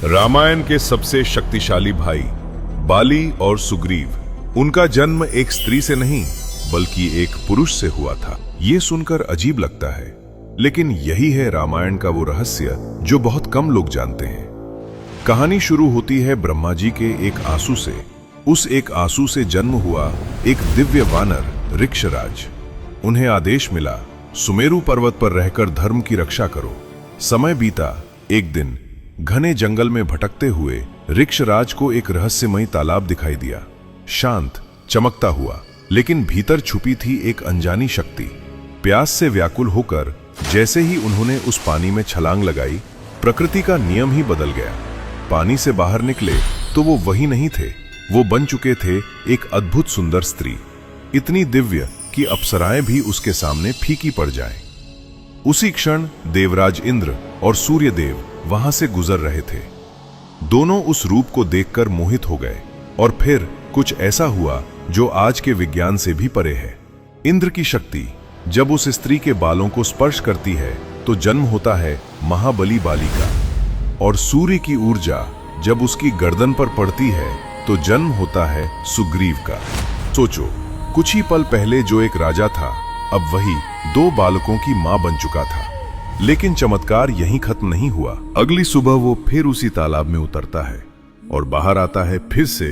रामायण के सबसे शक्तिशाली भाई बाली और सुग्रीव, उनका जन्म एक स्त्री से नहीं बल्कि एक पुरुष से हुआ था। ये सुनकर अजीब लगता है, लेकिन यही है रामायण का वो रहस्य जो बहुत कम लोग जानते हैं। कहानी शुरू होती है ब्रह्मा जी के एक आंसू से। उस एक आंसू से जन्म हुआ एक दिव्य वानर ऋक्षराज। उन्हें आदेश मिला, सुमेरु पर्वत पर रहकर धर्म की रक्षा करो। समय बीता। एक दिन घने जंगल में भटकते हुए ऋक्षराज को एक रहस्यमयी तालाब दिखाई दिया। शांत, चमकता हुआ, लेकिन भीतर छुपी थी एक अनजानी शक्ति। प्यास से व्याकुल होकर जैसे ही उन्होंने उस पानी में छलांग लगाई, प्रकृति का नियम ही बदल गया। पानी से बाहर निकले तो वो वही नहीं थे, वो बन चुके थे एक अद्भुत सुंदर स्त्री, इतनी दिव्य कि अप्सराएं भी उसके सामने फीकी पड़ जाएं। उसी क्षण देवराज इंद्र और सूर्यदेव वहां से गुजर रहे थे। दोनों उस रूप को देखकर मोहित हो गए, और फिर कुछ ऐसा हुआ जो आज के विज्ञान से भी परे है। इंद्र की शक्ति जब उस स्त्री के बालों को स्पर्श करती है तो जन्म होता है महाबली बाली का, और सूर्य की ऊर्जा जब उसकी गर्दन पर पड़ती है तो जन्म होता है सुग्रीव का। सोचो, कुछ ही पल पहले जो एक राजा था, अब वही 2 बालकों की मां बन चुका था। लेकिन चमत्कार यहीं खत्म नहीं हुआ। अगली सुबह वो फिर उसी तालाब में उतरता है और बाहर आता है फिर से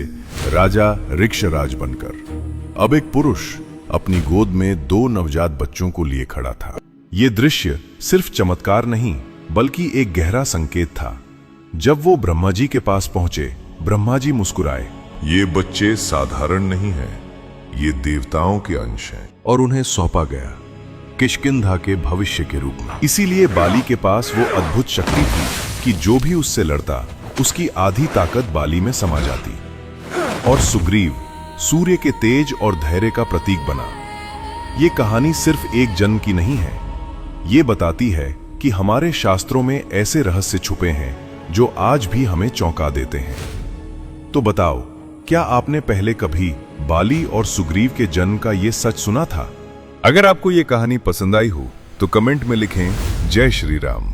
राजा ऋक्षराज बनकर। अब एक पुरुष अपनी गोद में 2 नवजात बच्चों को लिए खड़ा था। ये दृश्य सिर्फ चमत्कार नहीं बल्कि एक गहरा संकेत था। जब वो ब्रह्मा जी के पास पहुंचे, ब्रह्मा जी मुस्कुराए। ये बच्चे साधारण नहीं हैं, ये देवताओं के अंश हैं। और उन्हें सौंपा गया किष्किंधा के भविष्य के रूप में। इसीलिए बाली के पास वो अद्भुत शक्ति थी कि जो भी उससे लड़ता उसकी आधी ताकत बाली में समा जाती। और सुग्रीव सूर्य के तेज और धैर्य का प्रतीक बना। ये कहानी सिर्फ एक जन्म की नहीं है, ये बताती है कि हमारे शास्त्रों में ऐसे रहस्य छुपे हैं जो आज भी हमें चौंका देते हैं। तो बताओ, क्या आपने पहले कभी बाली और सुग्रीव के जन्म का ये सच सुना था? अगर आपको ये कहानी पसंद आई हो तो कमेंट में लिखें जय श्री राम।